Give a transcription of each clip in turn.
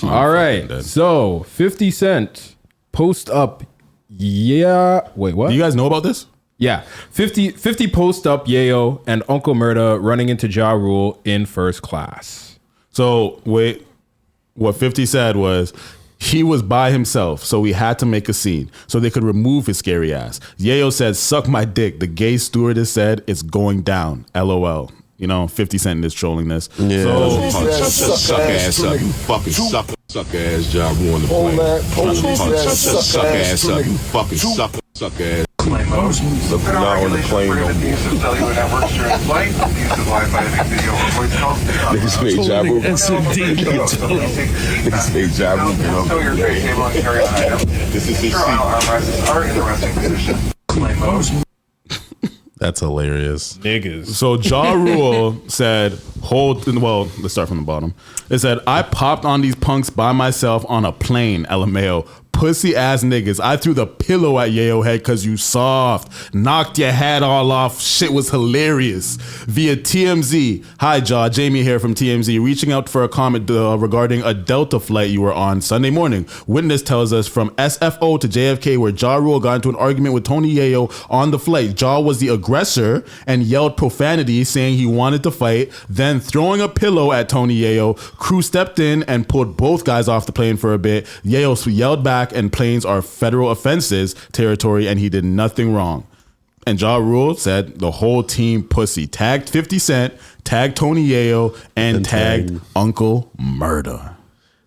All right. So 50 Cent post up. Yeah. Wait, what? Do you guys know about this? Yeah. 50 post up Yayo and Uncle Murda running into Ja Rule in first class. So wait, what 50 said was he was by himself, so we had to make a scene so they could remove his scary ass. Yayo said, "Suck my dick." The gay stewardess said, "It's going down." LOL. You know, 50 Cent is trolling this. Yeah. So, suck ass up, you fucking suck ass Ja Rule on the plane. Suck ass up, you fucking suck ass. Look now on the plane no more. Niggas made Ja Rule. Niggas made Ja Rule. This is his seat. That's hilarious. Niggas. So Ja Rule said, let's start from the bottom. It said, "I popped on these punks by myself on a plane, LMAO. Pussy ass niggas. I threw the pillow at Yayo head cause you soft. Knocked your head all off. Shit was hilarious." Via TMZ. "Hi Ja, Jamie here from TMZ. Reaching out for a comment regarding a Delta flight you were on Sunday morning. Witness tells us from SFO to JFK where Ja Rule got into an argument with Tony Yayo on the flight. Ja was the aggressor and yelled profanity saying he wanted to fight, then throwing a pillow at Tony Yayo. Crew stepped in and pulled both guys off the plane for a bit. Yayo yelled back and planes are federal offenses territory and he did nothing wrong." And Ja Rule said the whole team pussy. Tagged 50 Cent, tagged Tony Yayo, and tagged Uncle Murda.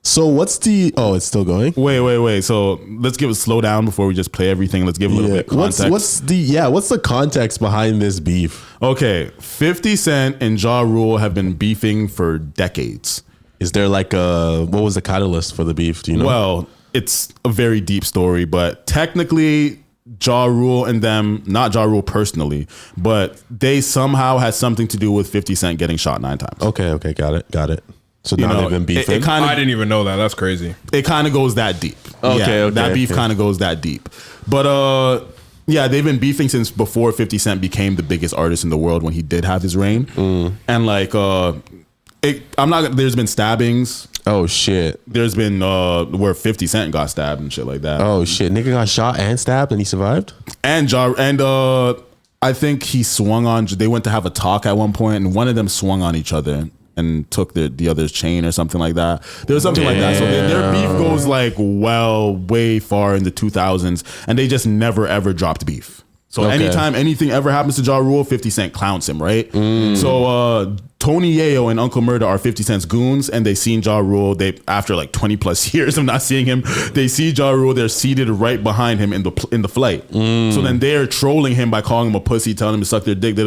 So what's the... Oh, it's still going? Wait. So let's give it slow down before we just play everything. Let's give a little bit of context. What's the context behind this beef? Okay, 50 Cent and Ja Rule have been beefing for decades. Is there like what was the catalyst for the beef? Do you know? Well, it's a very deep story, but technically Ja Rule and them, not Ja Rule personally, but they somehow had something to do with 50 Cent getting shot 9 times. Okay, got it. So now they've been beefing? I didn't even know that. That's crazy. It kind of goes that deep. Okay. That beef kind of goes that deep. But yeah, they've been beefing since before 50 Cent became the biggest artist in the world when he did have his reign. And like, there's been stabbings. Oh shit. There's been where 50 Cent got stabbed and shit like that. Oh shit. Nigga got shot and stabbed and he survived? And I think he swung on, they went to have a talk at one point and one of them swung on each other and took the other's chain or something like that. There was something like that. So their beef goes like way far in the 2000s and they just never ever dropped beef. So anytime anything ever happens to Ja Rule, 50 Cent clowns him, right? So Tony Yayo and Uncle Murda are 50 Cent's goons, and they seen Ja Rule. They, after like 20 plus years of not seeing him, they see Ja Rule. They're seated right behind him in the flight. So then they're trolling him by calling him a pussy, telling him to suck their dick,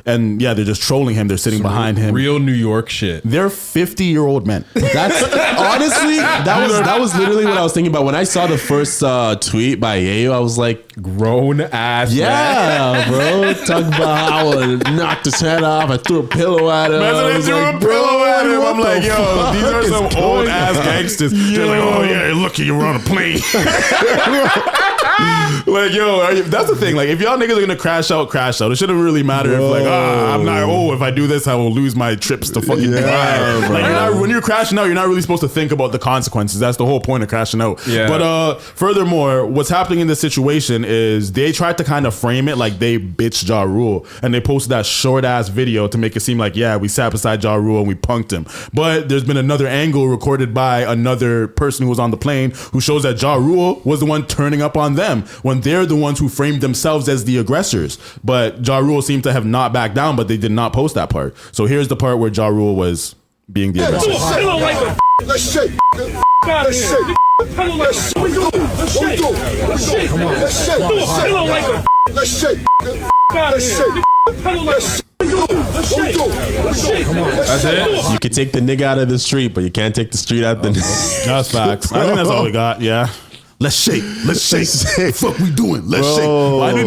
and yeah, they're just trolling him. They're sitting behind him. Real New York shit. They're 50-year-old men. That's honestly that was literally what I was thinking about when I saw the first tweet by Yayo. I was like, grown ass. Yeah, bro. Talk about how I knocked his head off. I threw a pillow at him. I threw a pillow at him. I'm like, yo, these are some old ass gangsters. They're like, oh yeah, look, you were on a plane. Like, yo, that's the thing. Like, if y'all niggas are gonna crash out. It shouldn't really matter if like, I'm not. Oh, if I do this, I will lose my trips to fucking Dubai. Like, when you're crashing out, you're not really supposed to think about the consequences. That's the whole point of crashing out. Yeah. But furthermore, what's happening in this situation is they tried to kind of frame it like they bitched Ja Rule, and they posted that short ass video to make it seem like, yeah, we sat beside Ja Rule and we punked him. But there's been another angle recorded by another person who was on the plane who shows that Ja Rule was the one turning up on them when they're the ones who framed themselves as the aggressors. But Ja Rule seemed to have not backed down, but they did not post that part. So here's the part where Ja Rule was being the aggressor. Let's shake. Let's shake. Let's shake. That's it. You can take the nigga out of the street, but you can't take the street out the That's facts. I think that's all we got. Yeah. Let's shake. What the fuck we doing? Let's shake. Why do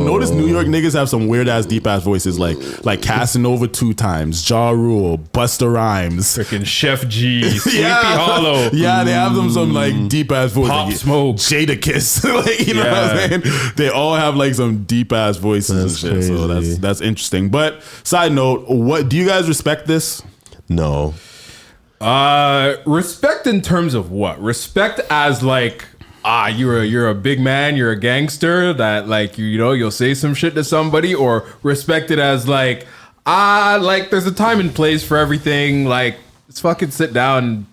notice New York niggas have some weird ass deep ass voices like Casanova 2 times, Ja Rule, Busta Rhymes, freaking Chef G, Sleepy Hollow. Yeah, they have them some like deep ass voices. Pop like, Smoke, Jada Kiss. Like, you know what I'm saying? They all have like some deep ass voices and shit. Crazy. So that's interesting. But side note, what do you guys respect this? No. Respect in terms of what? Respect as like, you're a big man, you're a gangster that like you'll say some shit to somebody, or respect it as like, like there's a time and place for everything. Like, let's fucking sit down,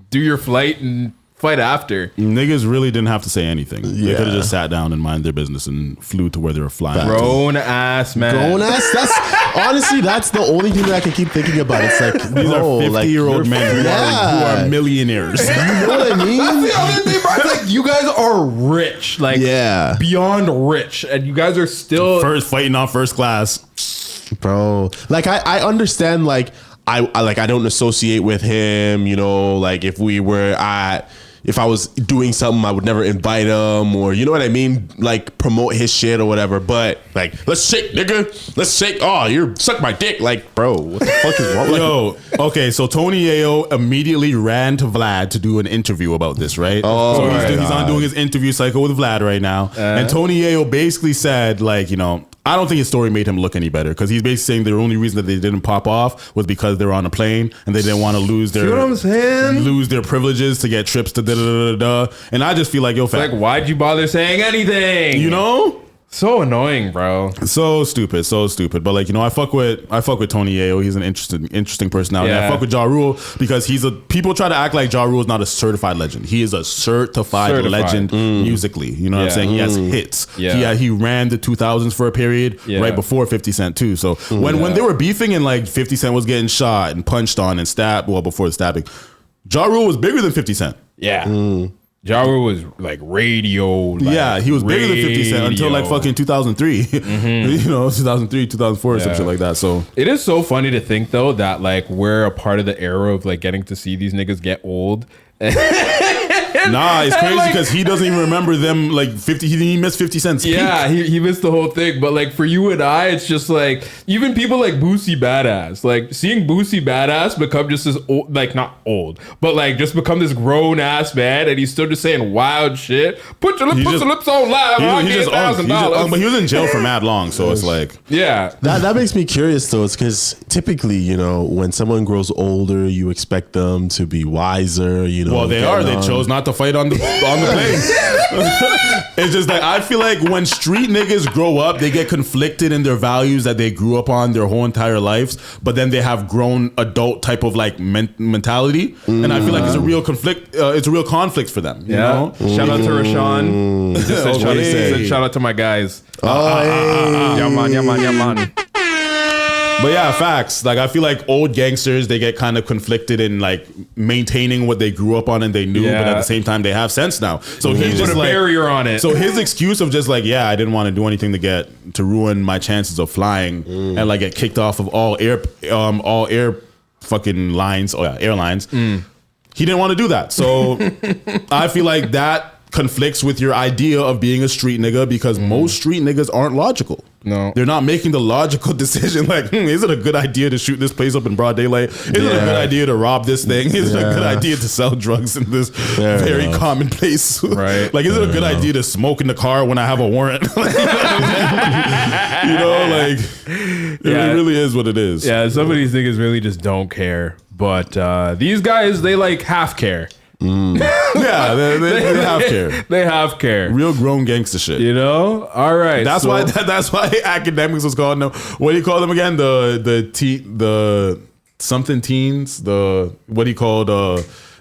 do your flight, and fight after. Niggas really didn't have to say anything. They could have just sat down and mind their business and flew to where they were flying. Grown ass man. Grown ass. That's honestly, that's the only thing that I can keep thinking about. It's like These are 50-year-old men who are millionaires. You know what I mean? That's the other thing, bro. It's like you guys are rich, like beyond rich, and you guys are still fighting on first class, bro. Like I understand. Like I don't associate with him. Like if I was doing something, I would never invite him, or you know what I mean, like promote his shit or whatever. But like, let's shake, nigga. Let's shake. Oh, you're suck my dick, like, bro. What the fuck is wrong? Yo, okay. So Tony Yayo immediately ran to Vlad to do an interview about this, right? Oh, so he's on doing his interview cycle with Vlad right now, and Tony Yayo basically said, like, I don't think his story made him look any better, because he's basically saying the only reason that they didn't pop off was because they were on a plane and they didn't want to lose their privileges to get trips to da-da-da-da-da. And I just feel like, like, why'd you bother saying anything? So annoying, bro. So stupid. But like, I fuck with Tony Yayo. He's an interesting personality. I fuck with Ja Rule because people try to act like Ja Rule is not a certified legend. He is a certified legend musically. You know what I'm saying? He has hits. Yeah. He ran the 2000s for a period right before 50 Cent too. So when they were beefing and like 50 Cent was getting shot and punched on and stabbed, well, before the stabbing, Ja Rule was bigger than 50 Cent. Yeah. Ja Rule was like radio. He was bigger than 50 Cent until like fucking 2003. 2003, 2004 or some shit like that. So it is so funny to think though that like we're a part of the era of like getting to see these niggas get old. Nah, it's crazy because he doesn't even remember them like 50. He missed 50 Cent's peak. Yeah, he missed the whole thing. But like for you and I, it's just like even people like Boosie Badass, like seeing Boosie Badass become just this old, like not old, but like just become this grown ass man, and he's still just saying wild shit. Put your lips on live. $100,000. But he was in jail for mad long, so it's like that makes me curious though. It's because typically, when someone grows older, you expect them to be wiser. Well, they are. They chose not to fight on the plane. It's just like I feel like when street niggas grow up, they get conflicted in their values that they grew up on their whole entire lives, but then they have grown adult type of like mentality, and I feel like it's a real conflict. It's a real conflict for them. You know? Shout out to Rashawn. Shout out to my guys. Yaman. But yeah, facts. Like I feel like old gangsters, they get kind of conflicted in like maintaining what they grew up on and they knew, but at the same time they have sense now. So he's just put a barrier on it. So his excuse of just like, I didn't want to do anything to ruin my chances of flying and like get kicked off of all air fucking lines, airlines. He didn't want to do that. So I feel like that conflicts with your idea of being a street nigga, because most street niggas aren't logical. No, they're not making the logical decision like, is it a good idea to shoot this place up in broad daylight? Is it a good idea to rob this thing? Is it a good idea to sell drugs in this very common place? Right. Like, is it a good idea to smoke in the car when I have a warrant? Like, it really is what it is. Yeah, some of these niggas really just don't care. But these guys, they like half care. Yeah, they have care. They have care. Real grown gangster shit. All right. That's why academics was called them. What do you call them again? The something teens. What do you call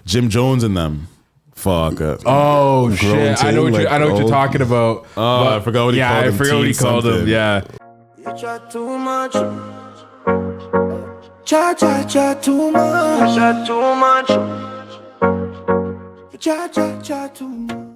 Jim Jones and them? Fuck. Oh shit! I know what you're talking about. I forgot what he called them. Yeah, I forgot what he called them. Yeah. You chat too much. Chat too much. Chat too much. Chat too much.